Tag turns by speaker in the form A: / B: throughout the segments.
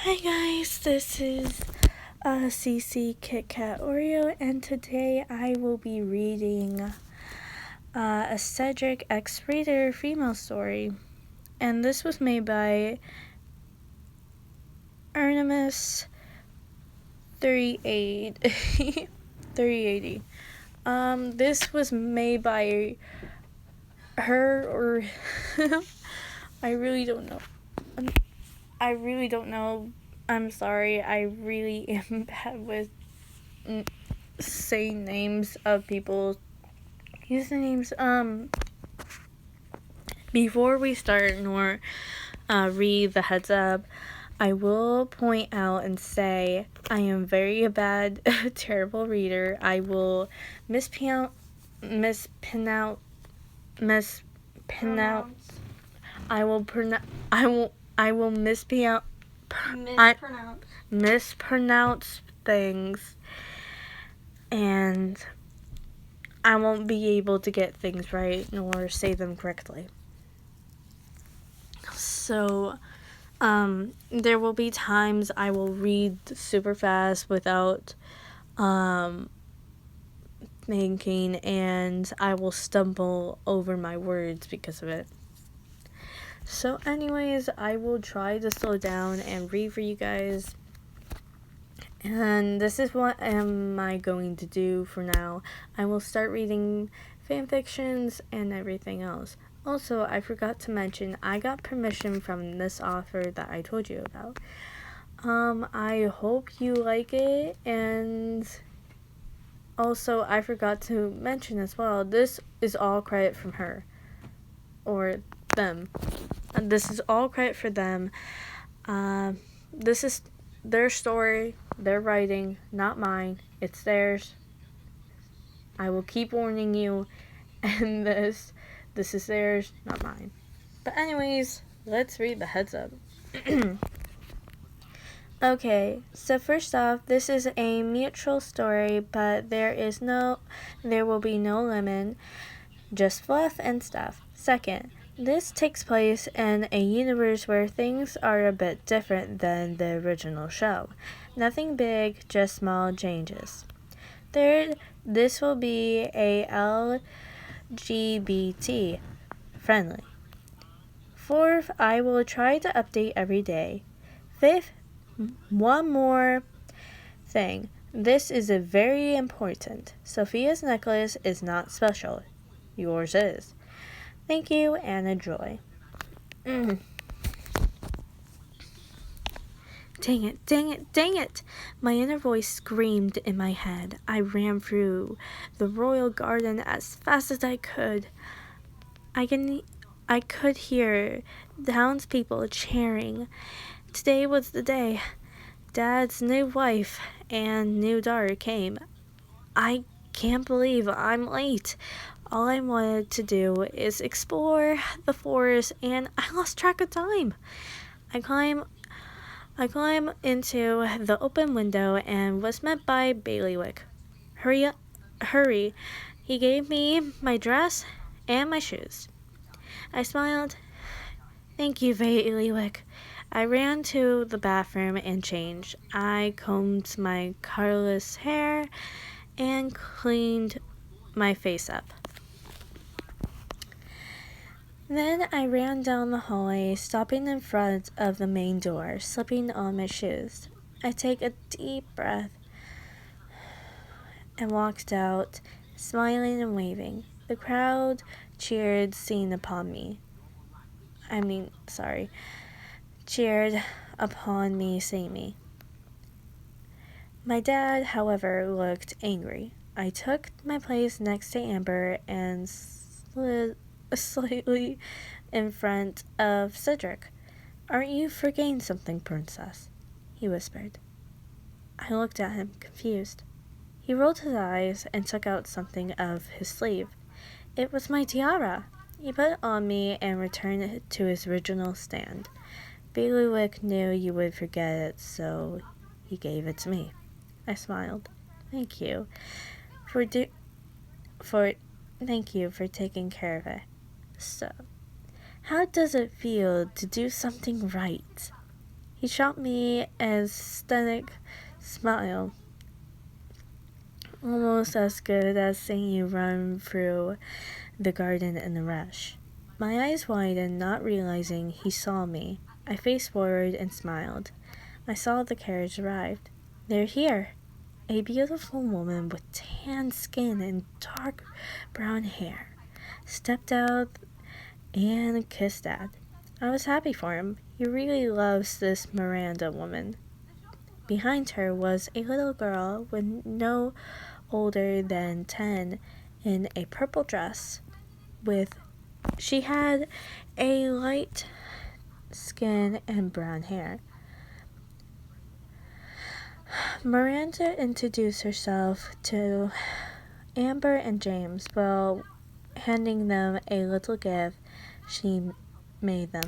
A: Hi guys, this is CC Kit Kat Oreo, and today I will be reading a Cedric X Reader female story, and this was made by Ernemus 380. 380. This was made by her or I really don't know. I'm sorry. I really am bad with saying names of people's usernames. Before we start nor read the heads up, I will point out and say I am very bad, terrible reader. I will mispronounce. I will mispronounce things, and I won't be able to get things right nor say them correctly. So, there will be times I will read super fast without thinking, and I will stumble over my words because of it. So anyways, I will try to slow down and read for you guys. And this is what am I going to do for now. I will start reading fan fictions and everything else. Also, I forgot to mention, I got permission from this author that I told you about. I hope you like it, and also I forgot to mention as well, this is all credit from her. Or them. This is all credit for them. This is their story, their writing, not mine. It's theirs. I will keep warning you, and this is theirs, not mine. But anyways, let's read the heads up. Okay, so first off, this is a mutual story, but there will be no lemon, just fluff and stuff. Second, this takes place in a universe where things are a bit different than the original show. Nothing big, just small changes. Third, this will be a LGBT friendly. Fourth, I will try to update every day. Fifth, one more thing. This is a very important. Sophia's necklace is not special. Yours is. Thank you and enjoy. Dang it, dang it, dang it! My inner voice screamed in my head. I ran through the royal garden as fast as I could. I could hear townspeople cheering. Today was the day. Dad's new wife and new daughter came. I can't believe I'm late. All I wanted to do is explore the forest, and I lost track of time. I climb into the open window and was met by Bailiwick. Hurry. He gave me my dress and my shoes. I smiled. Thank you, Bailiwick. I ran to the bathroom and changed. I combed my colorless hair and cleaned my face up. Then I ran down the hallway, stopping in front of the main door, slipping on my shoes. I take a deep breath and walked out, smiling and waving. The crowd cheered, seeing upon me. Cheered upon me, seeing me. My dad, however, looked angry. I took my place next to Amber and slid slightly in front of Cedric. Aren't you forgetting something, princess? He whispered. I looked at him, confused. He rolled his eyes and took out something of his sleeve. It was my tiara. He put it on me and returned it to his original stand. Bailiwick knew you would forget it, so he gave it to me. I smiled. Thank you for taking care of it. So, how does it feel to do something right? He shot me a aesthetic smile, almost as good as seeing you run through the garden in a rush. My eyes widened, not realizing he saw me. I faced forward and smiled. I saw the carriage arrived. They're here. A beautiful woman with tan skin and dark brown hair stepped out and kissed Dad. I was happy for him. He really loves this Miranda woman. Behind her was a little girl with no older than 10 in a purple dress. She had a light skin and brown hair. Miranda introduced herself to Amber and James while handing them a little gift she made them.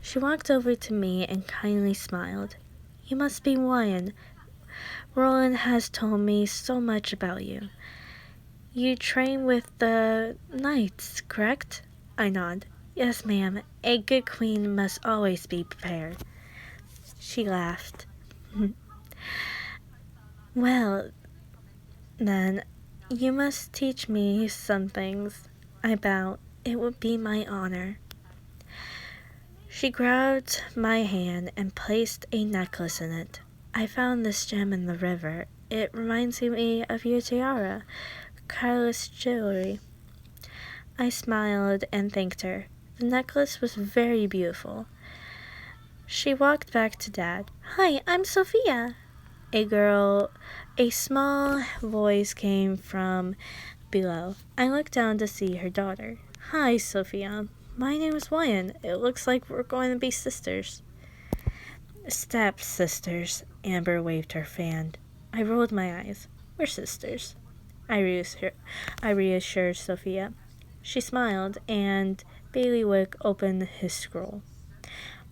A: She walked over to me and kindly smiled. You must be Ryan. Roland has told me so much about you. You train with the knights, correct? I nod. Yes, ma'am. A good queen must always be prepared. She laughed. Well, then, you must teach me some things. I bowed. It would be my honor. She grabbed my hand and placed a necklace in it. I found this gem in the river. It reminds me of your tiara, Carlos jewelry. I smiled and thanked her. The necklace was very beautiful. She walked back to Dad. Hi, I'm Sophia. A small voice came from below. I looked down to see her daughter. Hi, Sophia. My name is Ryan. It looks like we're going to be sisters. Step-sisters. Amber waved her fan. I rolled my eyes. We're sisters. I reassured Sophia. She smiled, and Bailiwick opened his scroll.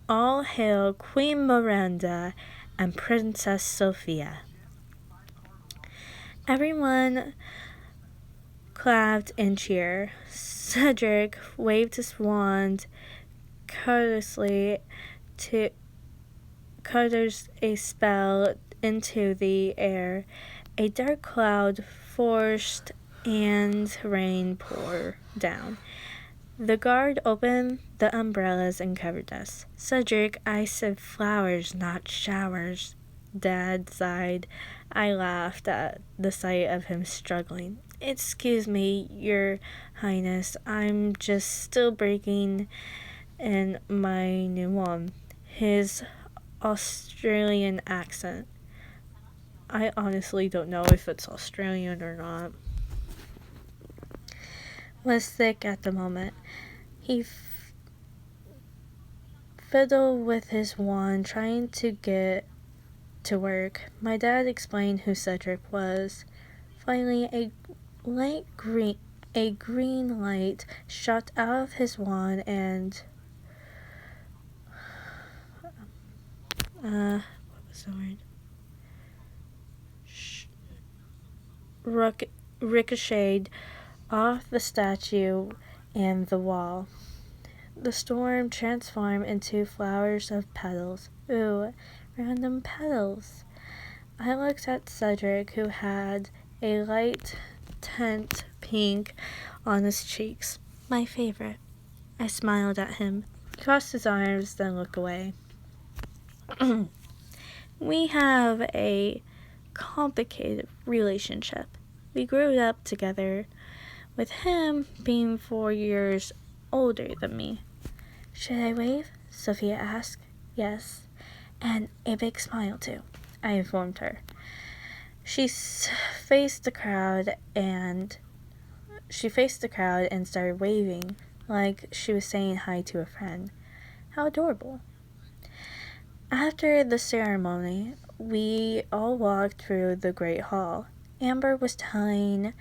A: All hail Queen Miranda and Princess Sophia. Everyone clapped and cheered. Cedric waved his wand courteously to cutters a spell into the air. A dark cloud forced and rain poured down. The guard opened the umbrellas and covered us. Cedric, I said flowers, not showers. Dad sighed. I laughed at the sight of him struggling. Excuse me, Your Highness. I'm just still breaking in my new one. His Australian accent. I honestly don't know if it's Australian or not. Was thick at the moment. He fiddled with his wand, trying to get to work. My dad explained who Cedric was. Finally, a green light shot out of his wand and what was the word? Ricocheted off the statue and the wall. The storm transformed into flowers of petals. Ooh, random petals. I looked at Cedric, who had a light tint pink on his cheeks. My favorite. I smiled at him. He crossed his arms, then looked away. We have a complicated relationship. We grew up together, with him being 4 years older than me. Should I wave? Sophia asked. Yes, and a big smile too, I informed her. She faced the crowd and started waving like she was saying hi to a friend. How adorable. After the ceremony, we all walked through the great hall. Amber was telling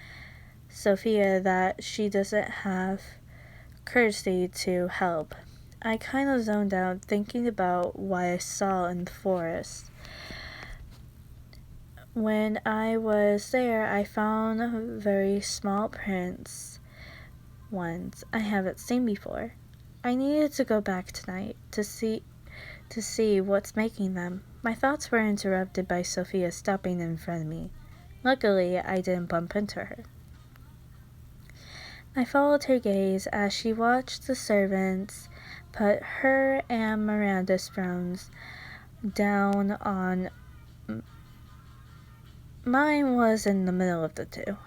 A: Sophia that she doesn't have courtesy to help. I kind of zoned out thinking about what I saw in the forest. When I was there, I found very small prints, ones I haven't seen before. I needed to go back tonight to to see what's making them. My thoughts were interrupted by Sophia stopping in front of me. Luckily, I didn't bump into her. I followed her gaze as she watched the servants put her and Miranda's thrones down on. Mine was in the middle of the two.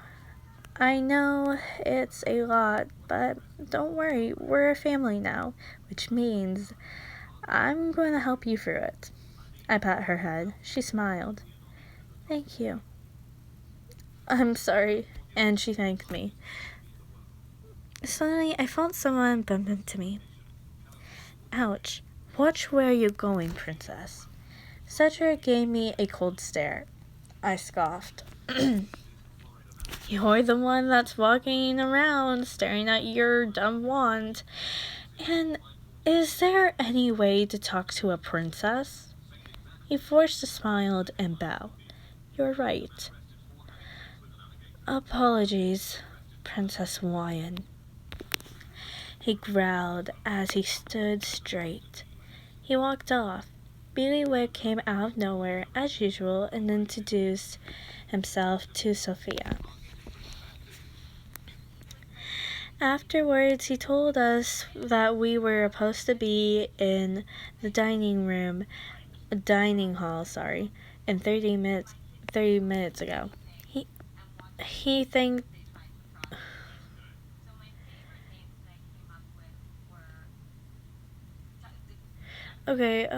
A: I know it's a lot, but don't worry, we're a family now, which means I'm going to help you through it. I pat her head. She smiled. Thank you. I'm sorry, and she thanked me. Suddenly, I felt someone bump into me. Ouch. Watch where you're going, princess. Cedric gave me a cold stare. I scoffed. You're the one that's walking around staring at your dumb wand. And is there any way to talk to a princess? He forced a smile and bow. You're right. Apologies, Princess Wyan. He growled as he stood straight. He walked off. Bailiwick came out of nowhere, as usual, and introduced himself to Sophia. Afterwards, he told us that we were supposed to be in the dining hall, in 30 minutes ago. He thanked. Okay,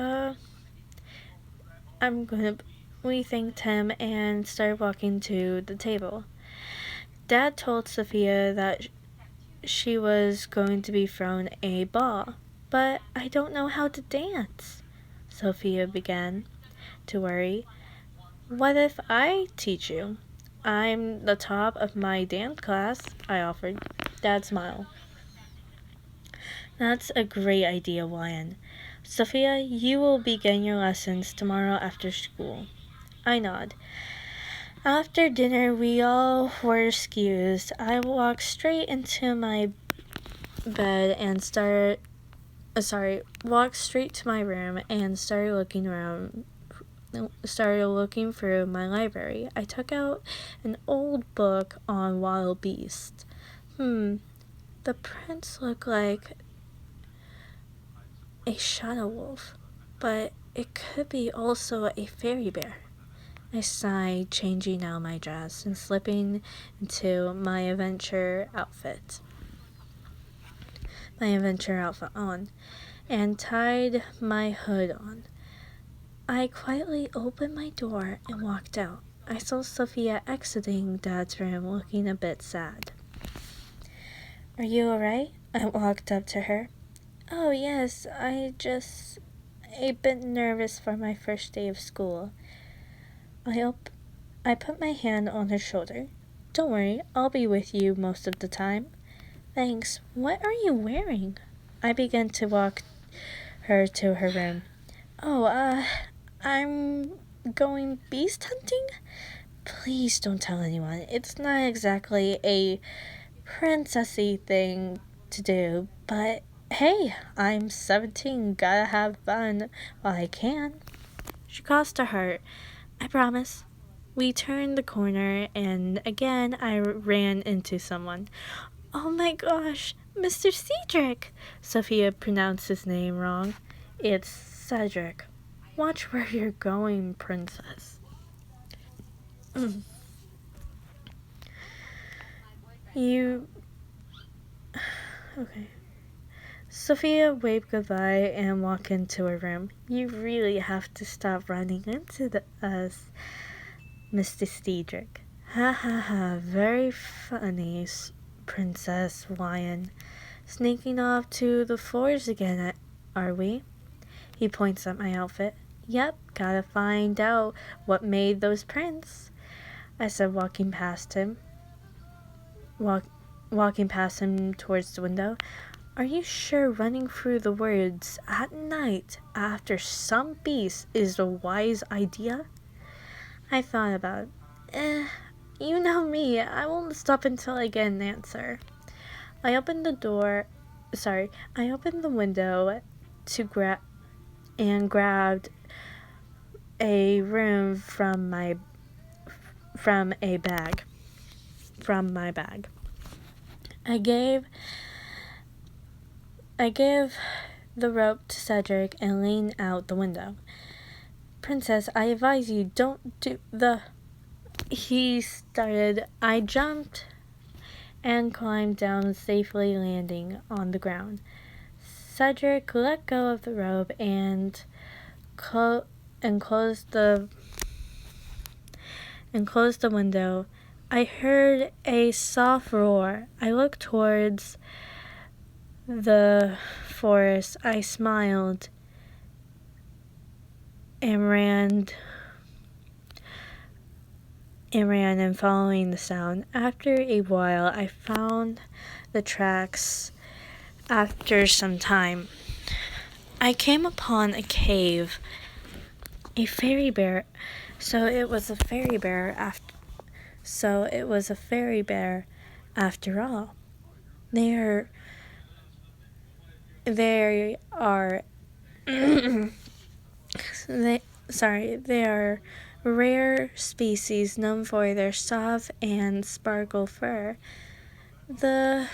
A: we thanked him and started walking to the table. Dad told Sophia that she was going to be thrown a ball, but I don't know how to dance. Sophia began to worry. What if I teach you? I'm the top of my dance class, I offered. Dad smiled. That's a great idea, Wyan. Sophia, you will begin your lessons tomorrow after school. I nod. After dinner, we all were excused. I walked straight into my bed and walked straight to my room and started looking through my library. I took out an old book on wild beasts. The prints look like a shadow wolf, but it could be also a fairy bear. I sighed, changing out my dress and slipping into my adventure outfit on, and tied my hood on. I quietly opened my door and walked out. I saw Sophia exiting Dad's room looking a bit sad. Are you alright? I walked up to her. Oh yes, I just a bit nervous for my first day of school. I put my hand on her shoulder. Don't worry, I'll be with you most of the time. Thanks. What are you wearing? I began to walk her to her room. Oh, I'm going beast hunting? Please don't tell anyone. It's not exactly a princessy thing to do, but hey, I'm 17, gotta have fun while I can. She crossed her heart. I promise. We turned the corner, and again I ran into someone. Oh my gosh, Mr. Cedric! Sophia pronounced his name wrong. It's Cedric. Watch where you're going, princess. Okay. Sophia waved goodbye and walked into her room. You really have to stop running into us, Mr. Cedric. Ha ha ha, very funny, Princess Wyan. Sneaking off to the floors again, are we? He points at my outfit. Yep, gotta find out what made those prints, I said, walking past him towards the window. Are you sure running through the woods at night after some beast is a wise idea? I thought about it. You know me, I won't stop until I get an answer. I opened the window to grab and grabbed a room from my bag. I gave the rope to Cedric and leaned out the window. Princess, I advise you, don't do the... He started. I jumped and climbed down, safely landing on the ground. Cedric let go of the rope and closed the window. I heard a soft roar. I looked towards the forest. I smiled and ran and following the sound. After a while, I found the tracks. After some time, I came upon a cave. A fairy bear. So it was a fairy bear after all. They are they are rare species known for their soft and sparkle fur. The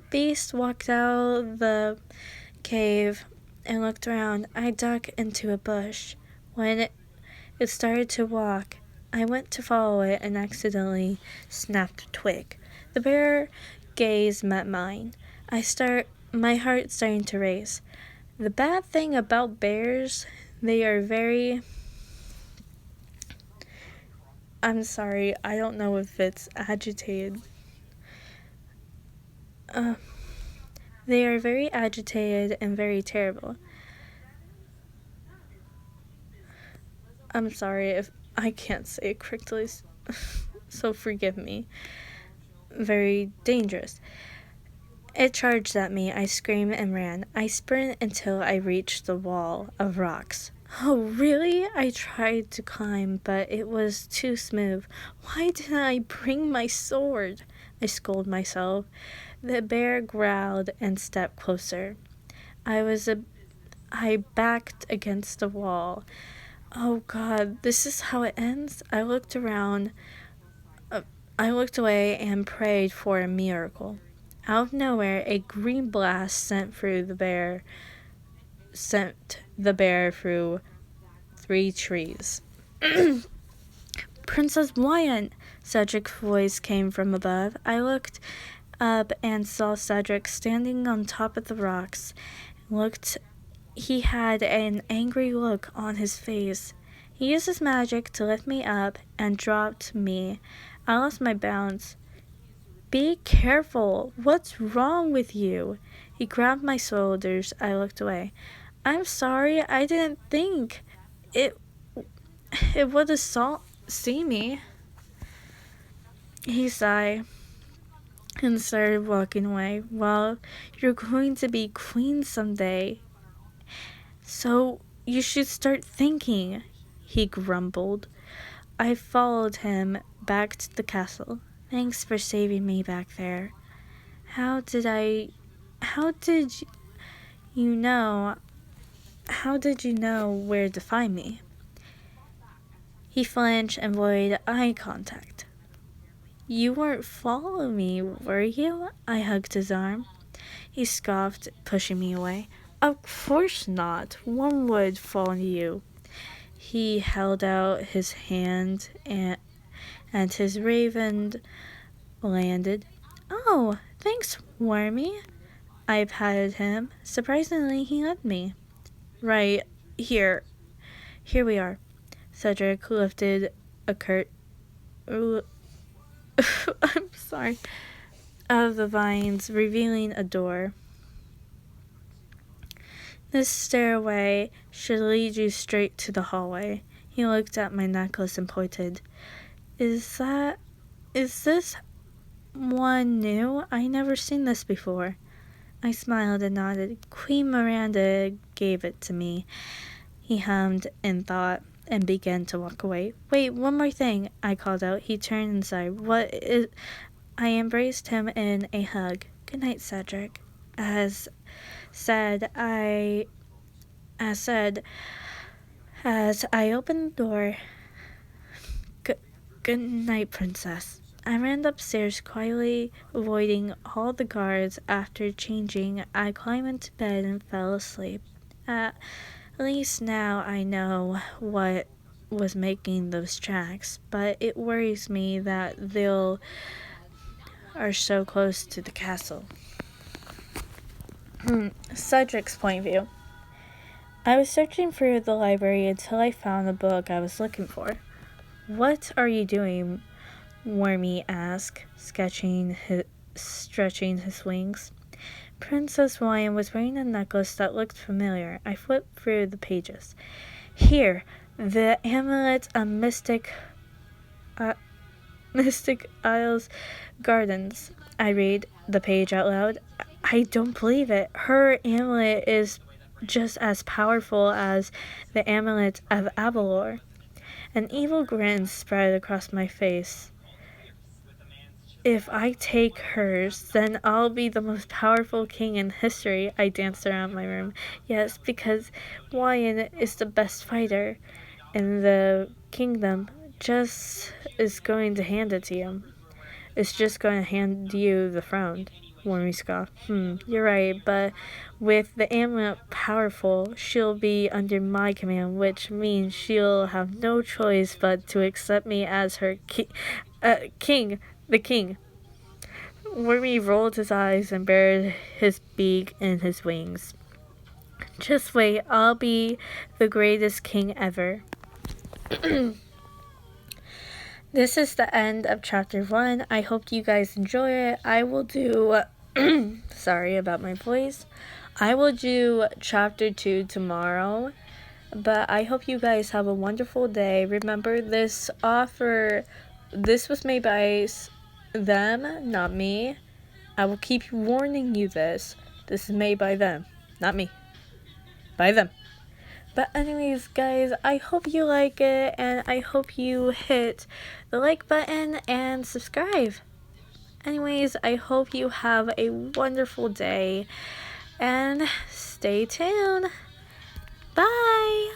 A: beast walked out the cave and looked around. I ducked into a bush. When it started to walk, I went to follow it and accidentally snapped a twig. The bear gaze met mine. My heart starting to race. The bad thing about bears, they are very... I'm sorry, I don't know if it's agitated. They are very agitated and very terrible. I'm sorry if I can't say it correctly, so forgive me. Very dangerous. It charged at me. I screamed and ran. I sprinted until I reached the wall of rocks. Oh, really? I tried to climb, but it was too smooth. Why didn't I bring my sword? I scolded myself. The bear growled and stepped closer. I backed against the wall. Oh, God, this is how it ends? I looked around. I looked away and prayed for a miracle. Out of nowhere, a green blast sent the bear through 3 trees. Princess Wyatt! Cedric's voice came from above. I looked up and saw Cedric standing on top of the rocks. He had an angry look on his face. He used his magic to lift me up and dropped me. I lost my balance. Be careful. What's wrong with you? He grabbed my shoulders. I looked away. I'm sorry. I didn't think it would see me. He sighed and started walking away. Well, you're going to be queen someday, so you should start thinking, he grumbled. I followed him back to the castle. Thanks for saving me back there. How did you know where to find me? He flinched and avoided eye contact. You weren't following me, were you? I hugged his arm. He scoffed, pushing me away. Of course not. One would follow you. He held out his hand and his raven landed. Oh, thanks, Wormy. I patted him. Surprisingly, he let me. Right, here we are. Cedric lifted a I'm sorry. Of the vines, revealing a door. This stairway should lead you straight to the hallway. He looked at my necklace and pointed. Is this one new? I never seen this before. I smiled and nodded. Queen Miranda gave it to me. He hummed in thought and began to walk away. Wait, one more thing, I called out. He turned and sighed. What is... I embraced him in a hug. Good night, Cedric. As said, I As said, as I opened the door, good night, princess. I ran upstairs quietly, avoiding all the guards. After changing, I climbed into bed and fell asleep. At least now I know what was making those tracks, but it worries me that they are so close to the castle. Cedric's point of view. I was searching through the library until I found the book I was looking for. What are you doing? Wormy asked, stretching his wings. Princess Hawaiian was wearing a necklace that looked familiar. I flipped through the pages. Here, the amulet of Mystic Isles Gardens. I read the page out loud. I don't believe it. Her amulet is just as powerful as the amulet of Avalor. An evil grin spread across my face. If I take hers, then I'll be the most powerful king in history. I danced around my room. Yes, because Wyan is the best fighter in the kingdom. Just is going to hand it to you. It's just going to hand you the throne. Wormy scoffed. You're right, but with the amulet powerful, she'll be under my command, which means she'll have no choice but to accept me as her king. The king. Wormy rolled his eyes and buried his beak in his wings. Just wait, I'll be the greatest king ever. This is the end of chapter 1. I hope you guys enjoy it. I will do sorry about my voice. I will do chapter 2 tomorrow. But I hope you guys have a wonderful day. Remember, this was made by them, not me. I will keep warning you this. This is made by them, not me. By them. But anyways, guys, I hope you like it, and I hope you hit the like button and subscribe. Anyways, I hope you have a wonderful day, and stay tuned. Bye!